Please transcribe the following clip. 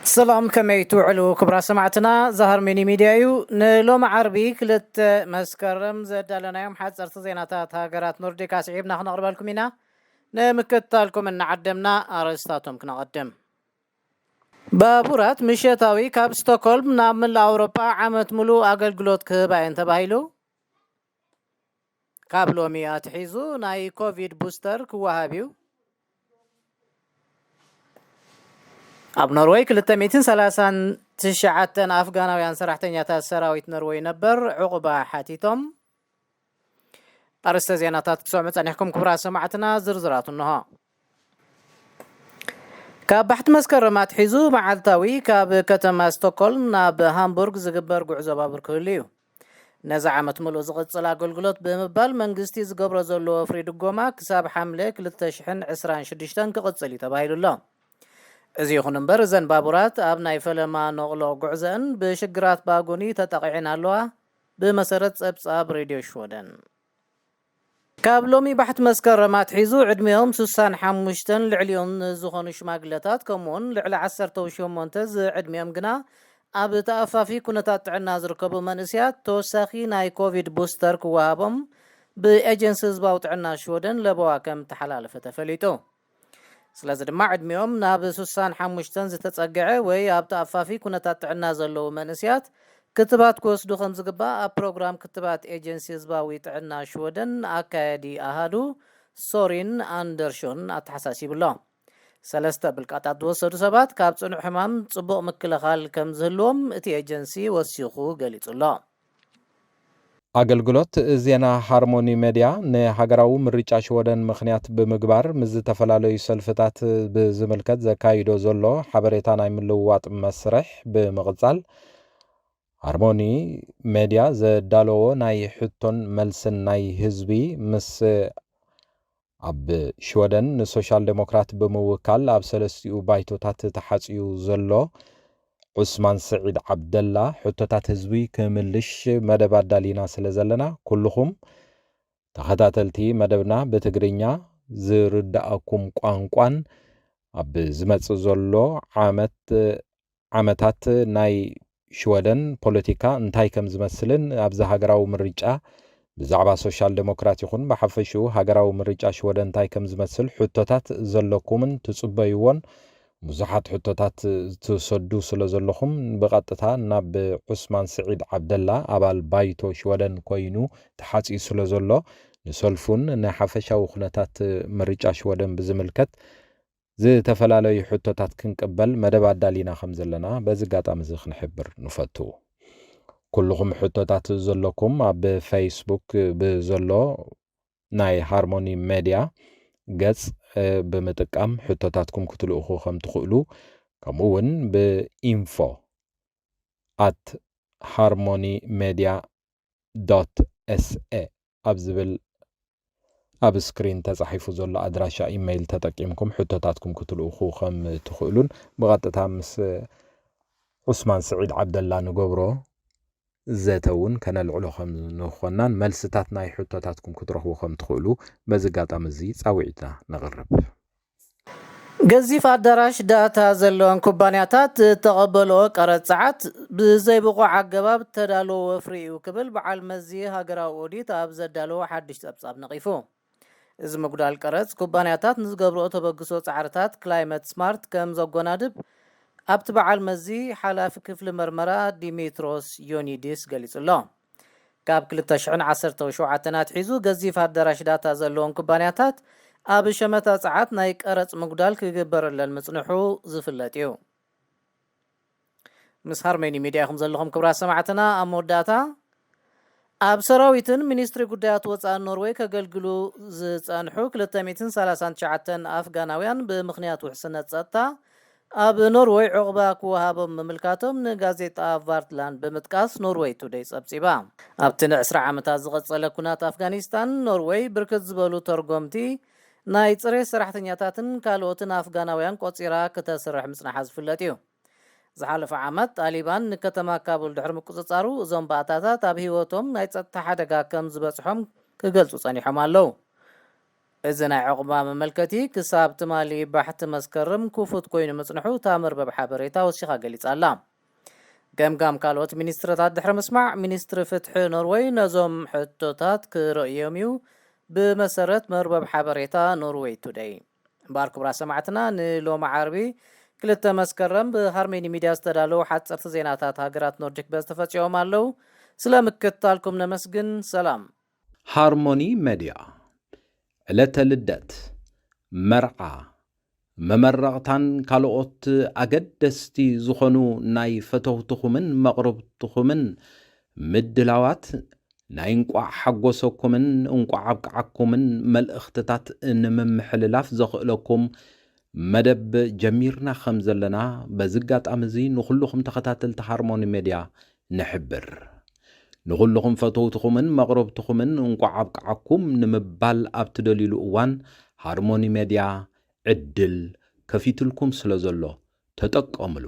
سلام كمي توعلو كبرى سمعتنا ظهر ميني ميديايو نلوم عربي كلت مسكرم زدالنا يوم حد صرت زيناتات هاجرات نورديك اسعيبنا نقرب لكم هنا نمكتالكم ان عدمنا ارستاتهم كنقدم بابورات مشيتاوي كاب ستوكولم نعمل لاوروبا عامت ملو اقلقلوت كباين تبايلو كابلوميات حيزو ناي كوفيد بوستر كوهابيو ኣብ ኖርዌይ 239 ኣፍጋናውያን ሰራሕተኛታት ሰራዊት ኖርዌይ ነበር ዕቁባ ሓቲቶም ኣርስተ ዜናታት ክሰምዑ ጸኒሕኩም ክቡራት ሰማዕትና ዝርዝራቱ እንሆ ካብ ባሕቲ መስከረም ኣትሒዙ መዓልታዊ ካብ ከተማ ስቶክሆልም ናብ ሃምቡርግ ዝግበር ጉዕዞ ባቡር ክህሉ እዩ ነዚ ዓመት ሙሉእ ዝቕፅል ኣገልግሎት ብምባል መንግስቲ ዝገብሮ ዘሎ ፍሪ ድጎማ ክሳብ ሓምለ 2026 ክቕፅል እዩ ተባሂሉ ኣሎ እዚ ይኹን እምበር እዘን ባቡራት ኣብ ናይ ፈለማ ነቕሎ ጉዕዘን ብሽግራት ባጉኒ ተጠቂዕን ኣለዋ ብመሰረት ፀብፃብ ሬድዮ ሽወደን ካብ ሎሚ ባሕቲ መስከረም ኣትሒዙ ዕድሜኦም 65 ልዕሊኦም ዝኾኑ ሽማግለታት ከምኡውን ልዕሊ 18 ዝዕድሜኦም ግና ኣብ ተኣፋፊ ኩነታት ጥዕና ዝርከቡ መንእስያት ተወሳኺ ናይ ኮቪድ ቡስተር ክወሃቦም ብኤጀንሲ ህዝባዊ ጥዕና ሽወደን ለበዋ ከም ተሓላለፈ ተፈሊጡ ስለዚ ድማ ዕድሜኦም ናብ 65 ዝተጸግዐ ወይ ኣብ ተኣፋፊ ኩነታት ጥዕና ዘለዉ መንእስያት ክትባት ክወስዱ ከም ዝግባእ ኣብ ፕሮግራም ክትባት ኤጀንሲ ህዝባዊ ጥዕና ሽወደን ኣካየዲ ኣሃዱ ሶሪን ኣንደርሾን ኣተሓሳሲብሎ ሰለስተ ብልቃጣት ዝወሰዱ ሰባት ካብ ጽኑዕ ሕማም ጽቡቕ ምክልኻል ከም ዝህልዎም እቲ ኤጀንሲ ወሲኹ ገሊጹሎ አገልግሎት ዜና ሃርሞኒ ሚዲያ ንሃገራዊ ምርጫ ሽወደን ምኽንያት ብምግባር ምዝተፈላለዩ ሰልፍታት ብዝምልከት ዘካይዶ ዘሎ ሓበሬታ ናይ ምልውዋጥ መስርሕ ብምቕጻል ሃርሞኒ ሚዲያ ዘዳለዎ ናይ ሕቶን መልስን ናይ ህዝቢ ምስ ኣብ ሽወደን ንሶሻል ዴሞክራት ብምውካል ኣብ ሰለስቲኡ ባይቶታት ተሓጽዩ ዘሎ ዑስማን ስዒድ ዓብደላ ሕቶታት ህዝቢ ክምልሽ መደብ ኣዳሊና ስለ ዘለና ኩልኹም ተኸታተልቲ መደብና ብትግርኛ ዝርዳእኩም ቋንቋን ኣብ ዝመጽእ ዘሎ ዓመታት ናይ ሽወደን ፖለቲካ እንታይ ከም ዝመስልን ኣብዚ ሃገራዊ ምርጫ ብዛዕባ ሶሻል ዴሞክራት ይኹን ብሓፈሽኡ ሃገራዊ ምርጫ ሽወደን እንታይ ከም ዝመስል ሕቶታት ዘለኩምን ትጽበይዎን ብዙሓት ሕቶታት ትሰዱ ስለ ዘለኹም ብቐጥታ ናብ ዑስማን ስዒድ ዓብደላ ኣባል ባይቶ ሽወደን ኮይኑ ተሓጺኡ ስለ ዘሎ ንሰልፉን ንሓፈሻዊ ኩነታት ምርጫ ሽወደን ብዝምልከት ዝተፈላለዩ ሕቶታት ክንቅበል መደብ ኣዳሊና ከም ዘለና በዚ ኣጋጣሚ እዚ ክንሕብር ንፈቱ ኩልኹም ሕቶታት ዘለኩም ኣብ ፌስቡክ ብዘሎ ናይ ሃርሞኒ ሚዲያ ገጽ ብምጥቃም ሕቶታትኩም ክትልእኹ ከም ትኽእሉ ከምኡውን info@harmonymedia.sa ኣብ ዝብል ኣብ ስክሪን ተጻሒፉ ዘሎ ኣድራሻ ኢሜይል ተጠቂምኩም ሕቶታትኩም ክትልእኹ ከም ትኽእሉን ብቐጥታ ምስ ዑስማን ስዒድ ዓብደላ ንገብሮ ዘተውን ከነልዕሎ ከም ንኾናን መልስታት ናይ ሕቶታትኩም ክትረኽቡ ከም ትኽእሉ በዚ ኣጋጣሚ እዚ ጻውዒትና ነቕርብ ገዚፍ ኣዳራሽ ዳታ ዘለዎን ኩባንያታት ተቐበልዎ ቀረጽ ሰዓት ብዘይብቑዕ ኣገባብ ተዳለወ ፍሪኡ ክብል በዓል መዚ ሃገራዊ ኦዲት ኣብ ዘዳለወ ሓድሽ ጸብጻብ ነቒፉ እዚ ምጉዳል ቀረጽ ኩባንያታት ንዝገብርኦ ተበግሶ ጻዕርታት ክላይመት ስማርት ከም ዘጎናድብ ኣብቲ በዓል መዚ ሓላፊ ክፍሊ መርመራ ዲሜትሮስ ዮኒዲስ ገሊጹሎ ካብ 2017 ኣትሒዙ ገዚፍ ኣዳራሽ ዳታ ዘለዎን ኩባንያታት ኣብ ሸመታ ጸዓት ናይ ቀረጽ ምጉዳል ክግበረለን ምጽንሑ ዝፍለጥ እዩ ምስ ሃርሞኒ ሚድያ ኹም ዘለኹም ክብራት ሰማዕትና ኣብ መወዳእታ ኣብ ሰራዊትን ሚኒስትሪ ጉዳያት ወፃኢ ኖርዌይ ከገልግሉ ዝጸንሑ 239 ኣፍጋናውያን ብምኽንያት ውሕስነት ጸጥታ ኣብ ኖርዌይ ዕቑባ ክወሃቦም ምምልካቶም ንጋዜጣ ቫርትላንድ ብምጥቃስ ኖርዌይ ቱዴይ ጸብጺባ ኣብቲ ን20 ዓመታት ዝቐጸለ ኩናት ኣፍጋኒስታን ኖርዌይ ብርክት ዝበሉ ተርጎምቲ ናይ ጽሬት ሰራሕተኛታትን ካልኦትን ኣፍጋናውያን ቆጺራ ክተስርሕ ምጽናሓ ዝፍለጥ እዩ ዝሓለፈ ዓመት ጣሊባን ንከተማ ካቡል ድሕሪ ምቁጽጻሩ እዞም ባእታታት ኣብ ህይወቶም ናይ ጸጥታ ሓደጋ ከም ዝበጽሖም ክገልጹ ጸኒሖም ኣለዉ إذن عقبة مملكتي كساب تمالي بحث مسكرم كوفوت كوين مصنحو تامر ببحابريتا وشيخا قليت ألام قام كالوت منسترات دحر مسمع منستر فتح نروي نظم حتوتات كرؤيوميو بمسارات مربب حبريتا نروي توداي باركو برا سمعتنا نلو معاربي كلتا مسكرم بهارميني ميديا استدالو حتى صرت زيناتات هاجرات نورجيك بستفتشيو مالو سلامك كتالكم نمسجن سلام هارموني ميديا ዕለተ ልደት መርዓ መመረቕታን ካልኦት ኣገደስቲ ዝኾኑ ናይ ፈተውትኹምን መቕረብትኹምን ምድላዋት ናይ እንቋዕ ሓጎሰኩምን እንቋዕ ኣብቅዓኩምን መልእኽትታት ንምምሕልላፍ ዘኽእለኩም መደብ ጀሚርና ከም ዘለና በዝጋጣሚ እዚ ንኹልኹም ተኸታተልቲ ሃርሞኒ ሚድያ ንሕብር ንኹልኹም ፈተውትኹምን መቕረብትኹምን እንቋዕ ኣብቅዓኩም ንምባል ኣብ ትደልይሉ እዋን ሃርሞኒ ሚድያ ዕድል ከፊትልኩም ስለ ዘሎ ተጠቀምሉ